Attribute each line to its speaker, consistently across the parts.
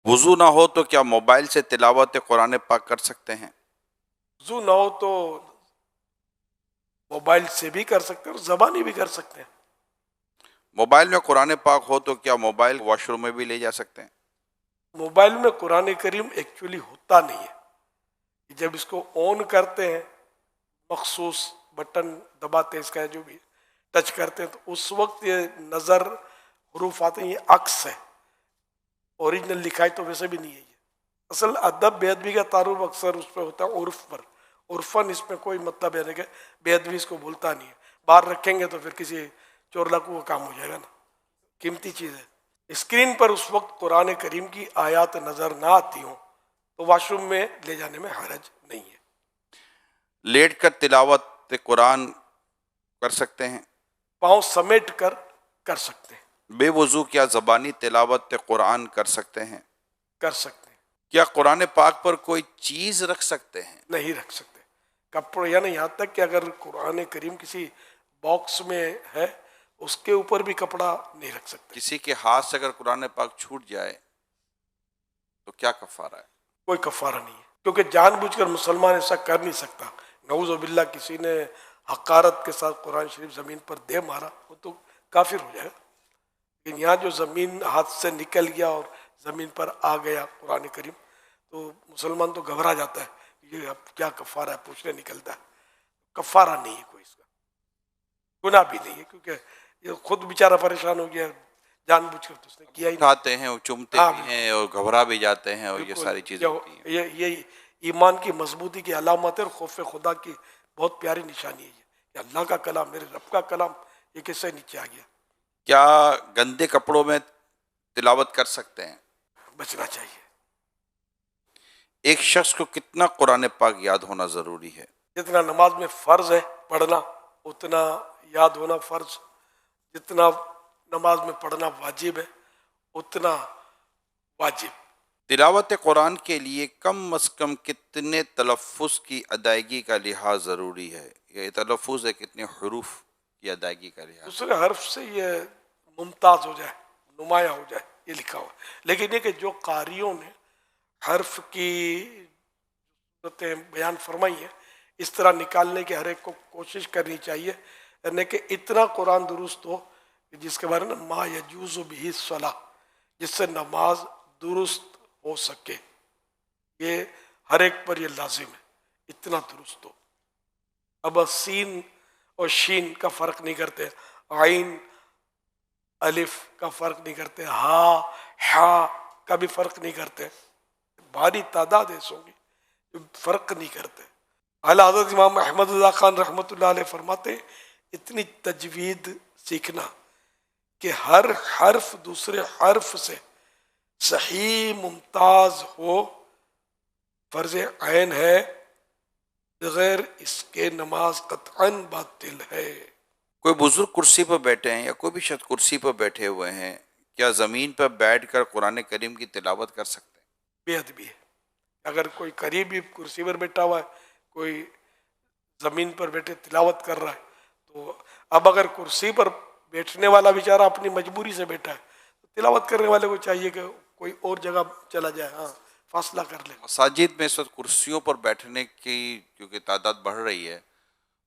Speaker 1: وضو نہ ہو تو کیا موبائل سے تلاوت قرآن پاک کر سکتے ہیں؟
Speaker 2: وضو نہ ہو تو موبائل سے بھی کر سکتے ہیں اور زبانی بھی کر سکتے ہیں۔
Speaker 1: موبائل میں قرآن پاک ہو تو کیا موبائل واش روم میں بھی لے جا سکتے ہیں؟
Speaker 2: موبائل میں قرآن کریم ایکچولی ہوتا نہیں ہے، جب اس کو آن کرتے ہیں مخصوص بٹن دباتے ہیں، اس کا جو بھی ٹچ کرتے ہیں تو اس وقت یہ نظر حروف آتے ہیں، یہ عکس ہے، اوریجنل لکھائی تو ویسے بھی نہیں ہے۔ یہ اصل ادب بے ادبی کا تعارف اکثر اس پہ ہوتا ہے عرف پر، عرفاً اس میں کوئی مطلب ہے نہیں کہ بے ادبی اس کو بھولتا نہیں ہے، باہر رکھیں گے تو پھر کسی چور لاکو کا کام ہو جائے گا نا، قیمتی چیز ہے۔ اسکرین پر اس وقت قرآن کریم کی آیات نظر نہ آتی ہوں تو واش روم میں لے جانے میں حرج نہیں ہے۔
Speaker 1: لیٹ کر تلاوت قرآن کر سکتے ہیں؟
Speaker 2: پاؤں سمیٹ کر کر سکتے ہیں۔
Speaker 1: بے وضو کیا زبانی تلاوت قرآن کر سکتے ہیں؟
Speaker 2: کر سکتے ہیں۔
Speaker 1: کیا قرآن پاک پر کوئی چیز رکھ سکتے ہیں؟
Speaker 2: نہیں رکھ سکتے، کپڑے، یعنی یہاں تک کہ اگر قرآن کریم کسی باکس میں ہے اس کے اوپر بھی کپڑا نہیں رکھ سکتے۔
Speaker 1: کسی کے ہاتھ سے اگر قرآن پاک چھوٹ جائے تو کیا کفارہ ہے؟
Speaker 2: کوئی کفارہ نہیں ہے، کیونکہ جان بوجھ کر مسلمان ایسا کر نہیں سکتا۔ نعوذ باللہ کسی نے حقارت کے ساتھ قرآن شریف زمین پر دے مارا وہ تو کافر ہو جائے گا، لیکن یہاں جو زمین ہاتھ سے نکل گیا اور زمین پر آ گیا قرآن کریم تو مسلمان تو گھبرا جاتا ہے، یہ اب کیا کفارہ ہے پوچھنے نکلتا ہے۔ کفارہ نہیں ہے کوئی، اس کا گناہ بھی نہیں ہے، کیونکہ یہ خود بیچارہ پریشان ہو گیا، جان بوجھ کر تو اس نے کیا ہی نہیں۔
Speaker 1: اٹھاتے ہیں اور چومتے بھی ہیں اور گھبرا بھی جاتے ہیں اور یہ
Speaker 2: بالکل،
Speaker 1: ساری چیزیں ہوتی ہیں۔
Speaker 2: یہ ایمان کی مضبوطی کی علامت ہے اور خوف خدا کی بہت پیاری نشانی ہے یہ کہ اللہ کا کلام، میرے رب کا کلام، یہ کس سے نیچے آ گیا۔
Speaker 1: کیا گندے کپڑوں میں تلاوت کر سکتے ہیں؟
Speaker 2: بچنا چاہیے۔
Speaker 1: ایک شخص کو کتنا قرآن پاک یاد ہونا ضروری ہے؟
Speaker 2: جتنا نماز میں فرض ہے پڑھنا اتنا یاد ہونا فرض، جتنا نماز میں پڑھنا واجب ہے اتنا واجب۔
Speaker 1: تلاوت قرآن کے لیے کم از کم کتنے تلفظ کی ادائیگی کا لحاظ ضروری ہے؟ یہ تلفظ ہے کتنے حروف کی ادائیگی کا لحاظ؟
Speaker 2: دوسرے حرف سے یہ ممتاز ہو جائے، نمایاں ہو جائے، یہ لکھا ہوا ہے۔ لیکن یہ کہ جو قاریوں نے حرف کی صورتیں بیان فرمائی ہیں اس طرح نکالنے کی ہر ایک کو کوشش کرنی چاہیے، یعنی کہ اتنا قرآن درست ہو کہ جس کے بارے میں ما یجوز بہ الصلاۃ، جس سے نماز درست ہو سکے، یہ ہر ایک پر یہ لازم ہے، اتنا درست ہو۔ اب سین اور شین کا فرق نہیں کرتے، عین الف کا فرق نہیں کرتے، ہا ہا کا بھی فرق نہیں کرتے، بھاری تعداد ایسوں کی جو فرق نہیں کرتے۔ اعلیٰ حضرت امام احمد رضا خان رحمۃ اللہ علیہ فرماتے ہیں اتنی تجوید سیکھنا کہ ہر حرف دوسرے حرف سے صحیح ممتاز ہو فرض عین ہے، بغیر اس کے نماز قطعاً باطل ہے۔
Speaker 1: کوئی بزرگ کرسی پر بیٹھے ہیں یا کوئی بھی شخص کرسی پر بیٹھے ہوئے ہیں، کیا زمین پر بیٹھ کر قرآن کریم کی تلاوت کر سکتے ہیں؟
Speaker 2: بے ادبی ہے۔ اگر کوئی قریبی کرسی پر بیٹھا ہوا ہے، کوئی زمین پر بیٹھے تلاوت کر رہا ہے، تو اب اگر کرسی پر بیٹھنے والا بیچارہ اپنی مجبوری سے بیٹھا ہے تو تلاوت کرنے والے کو چاہیے کہ کوئی اور جگہ چلا جائے، ہاں فاصلہ کر لے۔
Speaker 1: مساجد میں اس وقت کرسیوں پر بیٹھنے کی کیونکہ تعداد بڑھ رہی ہے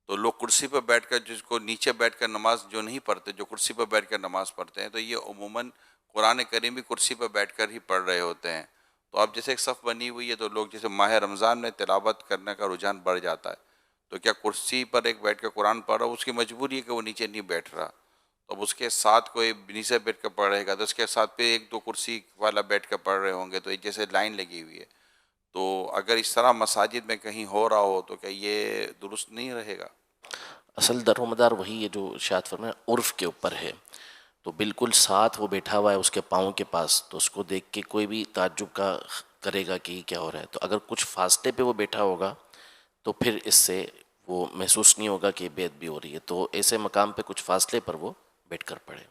Speaker 1: تو لوگ کرسی پر بیٹھ کر، جس کو نیچے بیٹھ کر نماز جو نہیں پڑھتے، جو کرسی پر بیٹھ کر نماز پڑھتے ہیں، تو یہ عموماً قرآن کریم بھی کرسی پر بیٹھ کر ہی پڑھ رہے ہوتے ہیں۔ تو اب جیسے ایک صف بنی ہوئی ہے تو لوگ جیسے ماہ رمضان میں تلاوت کرنے کا رجحان بڑھ جاتا ہے، تو کیا کرسی پر ایک بیٹھ کر قرآن پڑھ رہا ہو، اس کی مجبوری ہے کہ وہ نیچے نہیں بیٹھ رہا، تو اب اس کے ساتھ کوئی نیچے بیٹھ کر پڑھ رہے گا تو اس کے ساتھ پہ ایک دو کرسی والا بیٹھ کر پڑھ رہے ہوں گے، تو ایک جیسے لائن لگی ہوئی ہے، تو اگر اس طرح مساجد میں کہیں ہو رہا ہو تو کیا یہ درست نہیں رہے گا؟
Speaker 3: اصل در و مدار وہی ہے جو ارشاد فرمایا عرف کے اوپر ہے، تو بالکل ساتھ وہ بیٹھا ہوا ہے اس کے پاؤں کے پاس، تو اس کو دیکھ کے کوئی بھی تعجب کا کرے گا کہ یہ کیا ہو رہا ہے۔ تو اگر کچھ فاصلے پہ وہ بیٹھا ہوگا تو پھر اس سے وہ محسوس نہیں ہوگا کہ بے ادبی ہو رہی ہے، تو ایسے مقام پہ کچھ فاصلے پر وہ بیٹھ کر پڑھے۔